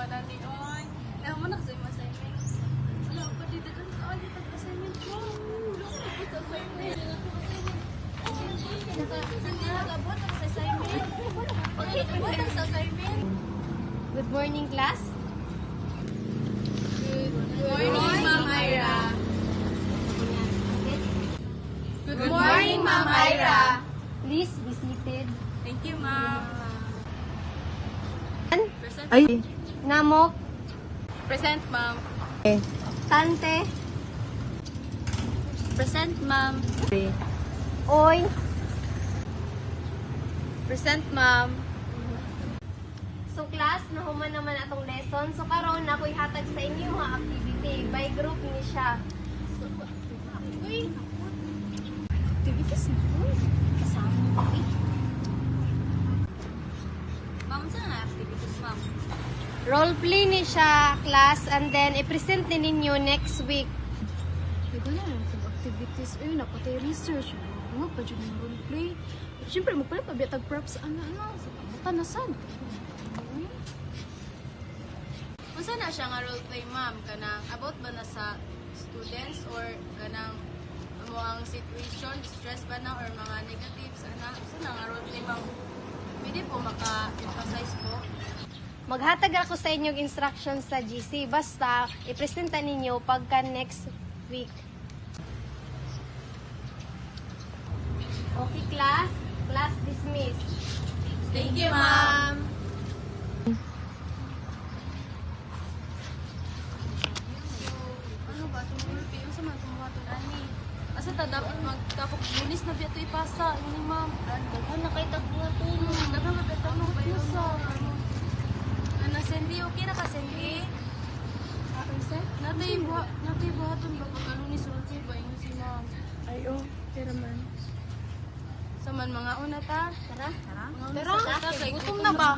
na ni Oy. Kaya mo na kasi yung assignment. Wala pa dito doon ka ulit ang assignment ko. Wala ko na sa assignment. Hindi nag-abot ang assignment. Pag-abot ang assignment. Good morning, class. Good morning, Ma'am Ira. Good morning, Ma'am Ira. Please be seated. Thank you, Ma'am. Present. Ay. Namo, Present, Ma'am. Tante, Present, Ma'am. Oy, Present, Ma'am. so class, nahuman naman atong lesson. So karon ako ihatag sa inyo nga activity. By group ni siya. So, Uy, activities na po. Kasama ko eh. Ma'am, saan na activities, Ma'am? role play ni siya, class, and then i-present din ninyo next week. Ito na lang itong activities. Ayun, napatay research. Mga pa dyan yung roleplay. Siyempre, magpala pa biya tag-props sa ano-ano. Sa kamutan na sad. Kung saan na siya nga roleplay, ma'am? Kanang about ba na sa students or kanang mo ang situation, stress ba na or mga negatives, ana? Saan na nga roleplay, ma'am? Pwede po maka-emphasize po. Maghatag ako sa inyong instructions sa GC. Basta, i-presenta ninyo pagka next week. Okay, class? Class dismissed. Thank you, ma'am. Ano ba itong roleplay? Ano sa mga tumuhatod, ani? Asa ta dapat magkapok bulis na biya ito ipasa. Ini, ma'am. Daghan na kay tagbuhaton. Daghan na kay tagbuhaton. Ano, Cindy? Okay na ka, Cindy? Natay buhaton ba pag ni Sulti ba yung si ma'am? Ay, oh. Tira man. Sa man mga una ta? Tara. Tara. Gutom na ba?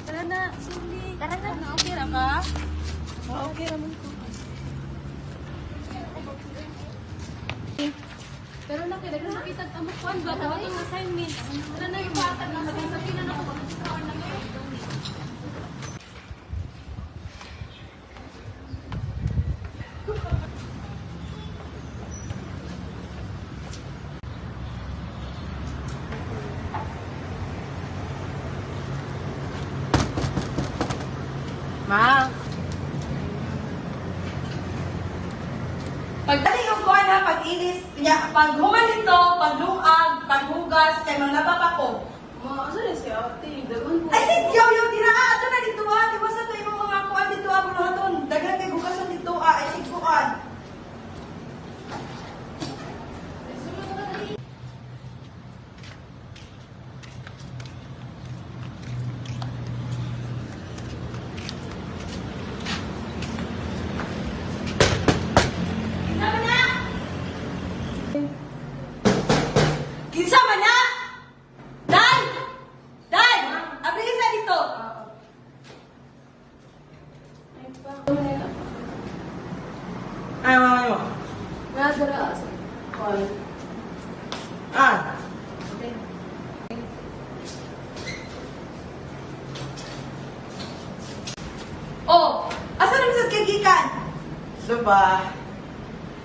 Tara na, Cindy. Tara na. Okay ra ka? Okay naman ko. Pero na kaya na nakita ang kuan ba ka itong assignment. Tara na yung bata na sabihin na ako mag-score na ngayon. Ma. Pagdating ang kuha na, pag-ilis, pag-human nito, pagluag, paghugas, kay mga napapako. Ma, asa na si ate? Dagon po. Ay, si Yaw, tira, ato na dito Di ba sa ito yung mga kuha dito bunuhaton. Daghan kay hugasan dito ay sikuan. Kinsa man na? Dan! Dan! Abilis na dito! Ay, mama mo. Nadara. Call. Ah. Oh, asa naman sa kagikan? Suba.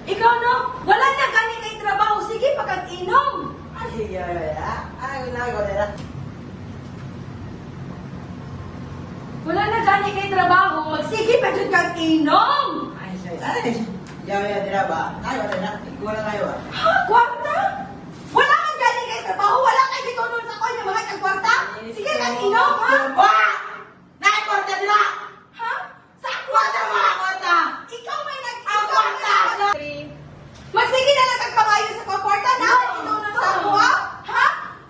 Ikaw no, wala na gani kay trabaho. Sige, pagkag-inom. Ay, na ko nila. Wala na gani kay trabaho. Magsige pa dyan kag-inom. Ay, ay. Yaw ya dira ba? Ayo na. Wala kayo ah. Ha? Kwarta? Wala man gani kay trabaho. Wala kay gitunon sa kanya mga kag-kwarta. Sige, kag-inom, ha? Suba! Nay kwarta dira. Ha? Sa Kwarta kwarta mga kwarta. Ikaw may Ang kwarta. Magsige na lang kagpamayo sa kwarta na. Gitunon sa ako, ha? Ha?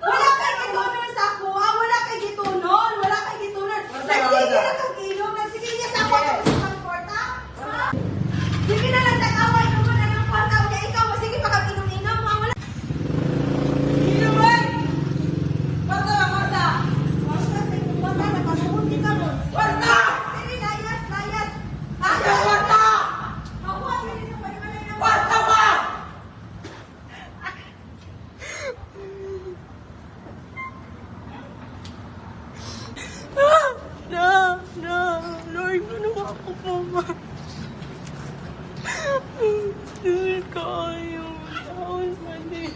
Wala kay gitunon sa ako, ha? Wala kay gitunon. Wala kay gitunon. Magsige na kag-inom. Magsige niya sa kwarta. Ha? Sige na lang, tag-away naman na ng kwarta. Kaya ikaw, magsige pa kag-inom-inom. Ha? Wala ako po, ma. Hindi kayo. Taon man eh.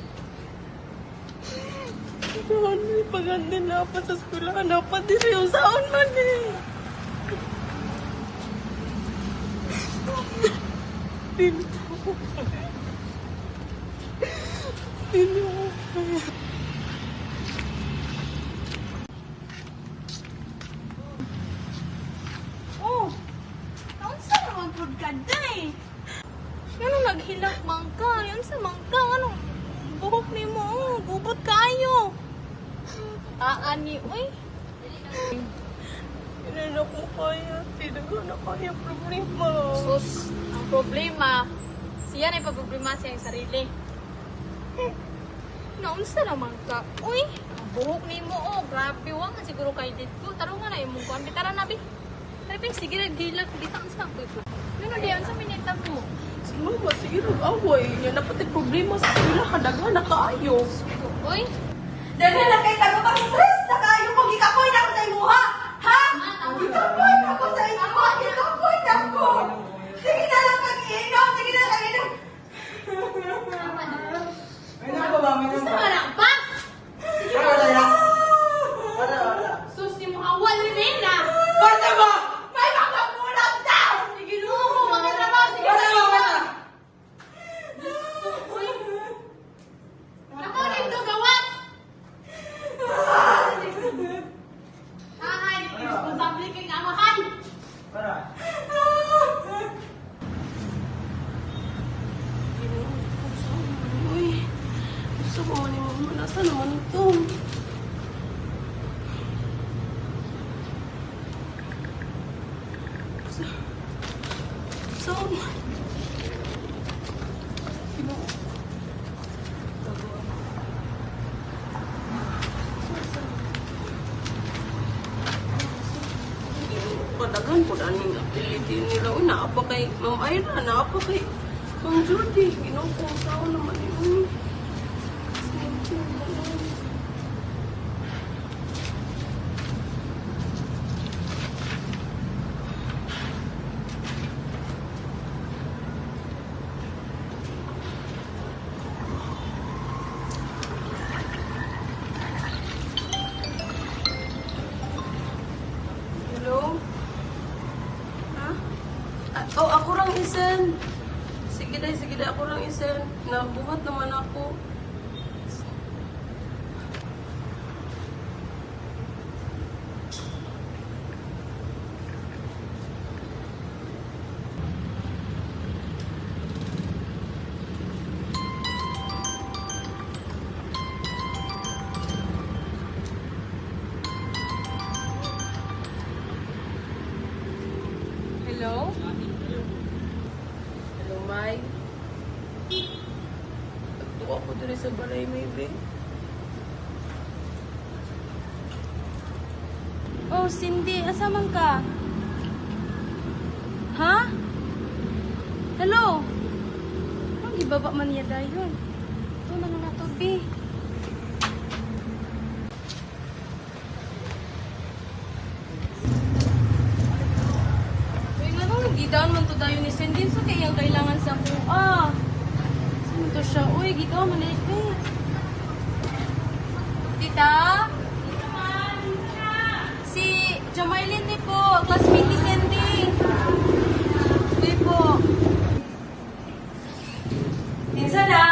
Taon man eh. Paganda na pa sa skulahan. Dapat din yung saon man eh. Hindi ako kaya. Hindi ako kaya. Oh! Taon sa naman po ganda eh. Ano naghilak man ka? Yan sa mangka. Ano? Buhok ni mo. Oh. Bubot kayo. Aani. Uy. Hindi na ko kaya. Hindi na kaya problema. Sus, ang problema, siya na ipaproblema siya yung sarili. Naunsa naman ka? Uy. Ang buhok ni mo, oh, grabe, wang siguro kay dito. Tarong nga na yung mong kuhan, bitara na, bi. Sabi, sige naghilak. Bitang sa ko. Ano diyan sa minita mo? Mama, sige nag-away. Yan dapat yung problema sa sila. Kadaghan na kaayo. Uy, Dahil na kay tago ka stress na kayo kung gikapoy na ako sa imuha. Ha? Gikapoy na ako sa imuha. Gikapoy na ako. Sige na lang kag-iinom. Sige na lang inom. May nako ba? May gusto nako nga ba? lang ba? Wala na. Wala, wala. Sus, ni mo awal ni Nena. Basta mo! May mga mulat daw! Sige, luho mo, mga trabaho. Sige, Wala, wala. uy. Ako dito gawas. Ay, responsable kay amahan. Wala. Uy. Gusto ko man yung mama. Nasaan naman ito? Saan? Kadagan ko na ning ability nila. Uy, naapa kay Ma'am Ira, naapa kay Ma'am Judy. Ginoo kung saan naman yun. Hello? Ha? Oh, ako lang isen. Sige day, ako lang isen. Nabuhat naman ako. Hello? Hello, Mai. Nagtuwa ko dito sa balay, maybe. Oh, Cindy, asa man ka? Ha? Hello? Ang ibaba man niya dayon. Ito na nga to, B. Uy, nga nung gidaon man to dayon ni Cindy. So, kaya yung kailangan sa ako. Sino to siya? Uy, gidaon man eh. Tita? Si Jamailin di po, classmate ni Cindy. Di po. Kinsa na?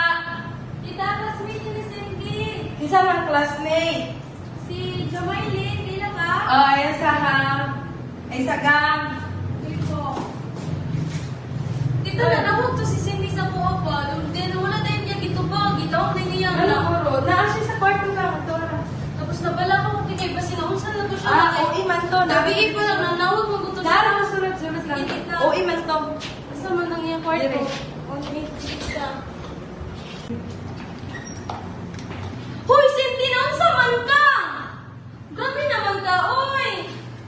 Tita, classmate ni Cindy. Kinsa man classmate? Si Jamailin, di na ka? Ay, sa ham. Ay, sa gang. Di po. Tita, nanawag to si Cindy sa kuha pa. Then, wala tayo niya dito ba? Gitaw na niya. Ano ko ro? Naa siya sa kwarto ka. Ito ra. Tapos nabala ko kay Basi na unsan na to siya. Oo, iman to. Gabi pa lang nanawag mo to Nara siya. mo surat-surat lang. Kinita. Oo, iman to. Asa man ang iyang kwarto? Dire. Okay, tita. Hoy, Cindy, naunsa man ka? Grabe naman ka, oy!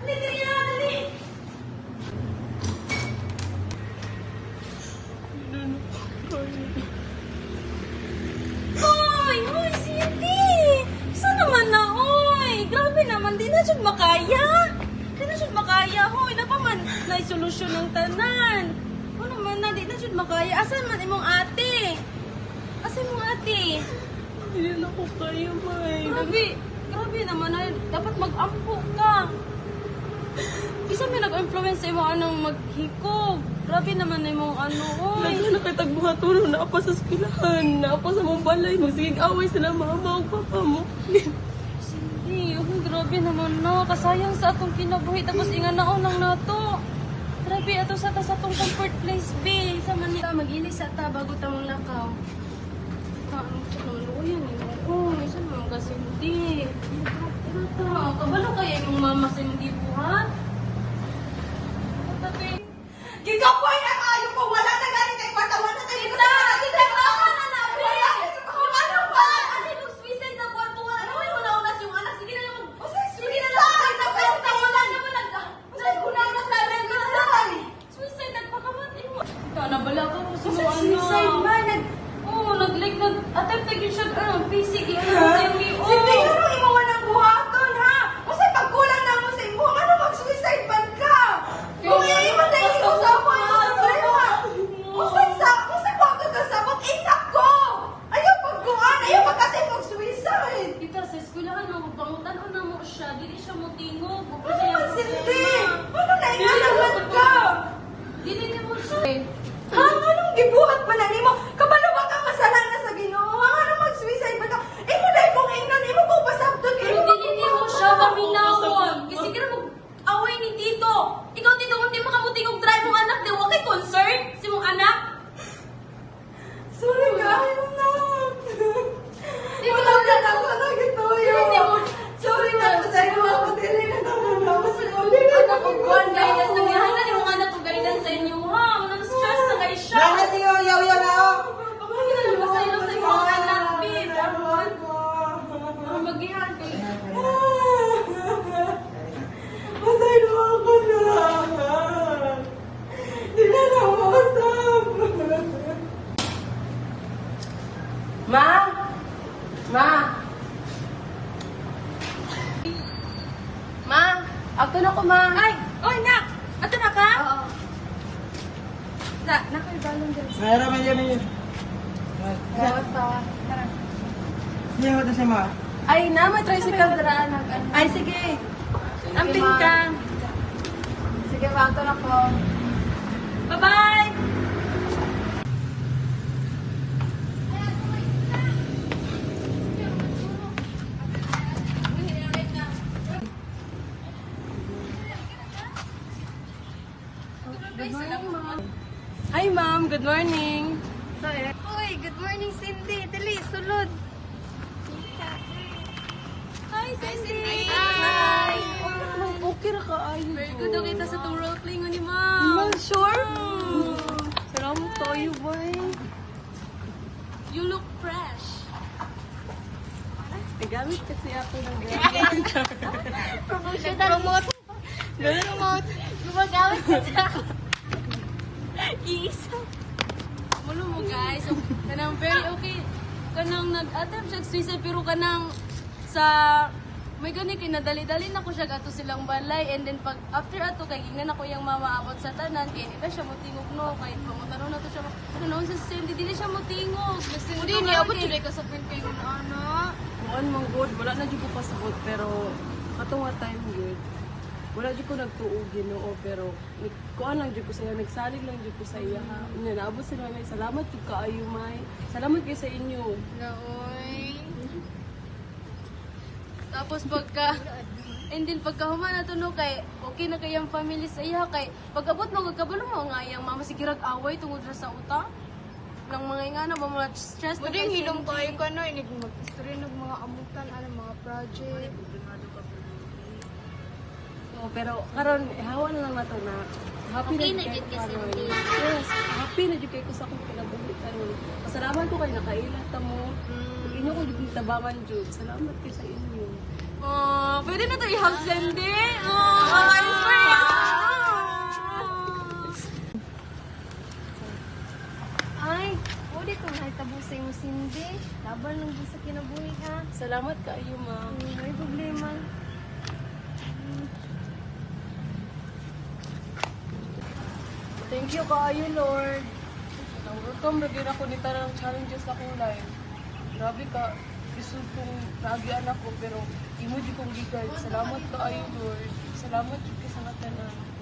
Dali, dali na, dali! Hoy! Hoy, Cindy! Saan naman na, oy? Grabe naman, di na dyan makaya. Di na na siya makaya. Hoy, na pa man na solusyon ng tanan. Ano man na, di na siya makaya. Asan man imong ate? Asan imong ate? Hindi na ko kaya, May. Grabe naman na. Dapat mag-ampo ka. Isa may nag-influence sa imong anong maghikog. Grabe naman na imong ano, oy. Nagana kay tagbuhaton na pa sa eskwelahan, na pa sa mong balay, magsigig away sila mama ug papa mo. Hindi, oh, grabe naman na. Kasayang sa atong kinabuhi. Tapos inganaon lang nato. Grabe, ato sa atong comfort place, be. Sa Manila, mag-ilis sa ta bago tamang lakaw. Ano sa naman, oh, yan eh. Oh, isa naman kasi hindi. Kabalo kaya yung mama sa hindi buhat? Tabi. Gigapoy na kayo ko, wala na galing kay kwarta, wala na tayo. Kita na be! Wala ano ba? Ano yung suicide na kwarto? Ano yung una-unas yung anak? Sige na naman. Sige na lang, Basta wala naman Saan ko na nasabi? Suicide, nagpakamatay mo. Nabala ka mo sa Sa mga suicide man, Oo, nag-attempt na siya, basic, yung Hindi ka nung imawan ng buhaton, ha? Kasi pagkulang na mo sa imo, ano mag-suicide man ka? Kung iiwan na imo sa ako, imo sa suha. Kasi bakit ka sabot, inak ko! Ayaw pagkuhan, ayaw pagkatin mag-suicide. Kita sa eskwelahan, bangutan o na mo siya, dili siya mo tingog. Ano man, Cindy? Ano na inayawan ka? Dili niya mo siya. Ha? Anong gibuhat man na nimo? Kabalo ba ka masalan na sa Ginoo? Ano mag-suicide ba ka? Imo dahil kung ingnon, imo ko pasabtog. Pero dili niya mo siya paminawon. Kasi ka na mag-away ni Tito. Ikaw, Tito, kung di makamutingog drive mong anak, di wa kay concern si mong anak. Sorry ka, ayaw na. Di ba Wala ka na ako nagituyo. Hindi mo. Sorry na ako sa inyo. Ako dili na naman ako sa inyo. Anak ko, kuhan, guidance. Naghahanan yung mga anak ko guidance sa inyo, ha? Walang stress na kayo siya. Lahat yung yaw-yaw na ako. Hindi ka na masayang sa imong anak, babe. Ano mag-ihan, babe? Matay na ako na. Di na namasap. Ma? Ma? Ma? Ato na ko, ma. Ay! Oy, nak! Ato na ka? Oo. Nakaibalong dyan. Mayroon man yun. Gawat pa. Tara. Hindi ako ito siya ma. Ay, na, may tricycle daraan. Ay, sige. Amping ka. Sige, bato na ko. Bye-bye! Hi, ma'am. Good morning. Uy, good morning, Cindy. Dali, sulod. Hi, Cindy! Hi! Okay ra ka, ay. Very good daw kita sa itong role playing ni ma'am. Sure? Salamat tayo, boy. You look fresh. Nagamit kasi ako ng Promotion na promote. Promote. Gumagamit kasi ako. Isa. Mulo mo guys. So, kanang very okay. Kanang nag-attempt siya suicide pero kanang sa may gani kay nadali-dali na ko siya ato silang balay and then pag after ato kay gingnan ako yung mama abot sa tanan kay di na siya motingog no kay pangutano na to siya ano naon sa Cindy dili siya motingog Hindi, ni abot yun ka sa print kayo na anak. Kuan mong good, wala na dyan ko pasabot, pero katong nga time good. Wala dyan ko nagtuog, Ginoo, pero kuan lang dyan ko sa iya, nagsalig lang dyan ko sa iya, ha. Naabot sila may salamat yung kaayo, May. Salamat kayo sa inyo. Naoy. Tapos pagka and then pagka human na to no kay okay na kayang family sa iya kay pag abot mo gagkabalo mo nga yang mama sigirag away tungod ra sa utang ng mga ingana ba mga stress na Pwede kay hilom Cindy. kayo ka no, inig mag-history ng mga amutan, ano, mga project. So, pero karon hawa na lang nato na happy Okay na na dyan dyan kasi karon. hindi. Yes, happy na dyan kayo ko sa akong kinabuhi karon. Pasalamat ko kayo nakailat ta mo. Inyo ko dyan tabangan dyan. Salamat kayo sa inyo. Oh, pwede na to i-hug Cindy. Oh, it's very Ay, pwede kung nahitabusin mo, Cindy. Laban lang din sa kinabuhi, ha? Salamat kaayo, ma'am. May problema. Thank you kaayo, Lord. Na-overcome na din ako ni tarang challenges sa akong life. Grabe ka, isod kong naagian ako, pero imo di kong gigad. Salamat kaayo, Lord. Salamat yung sa nga tanan.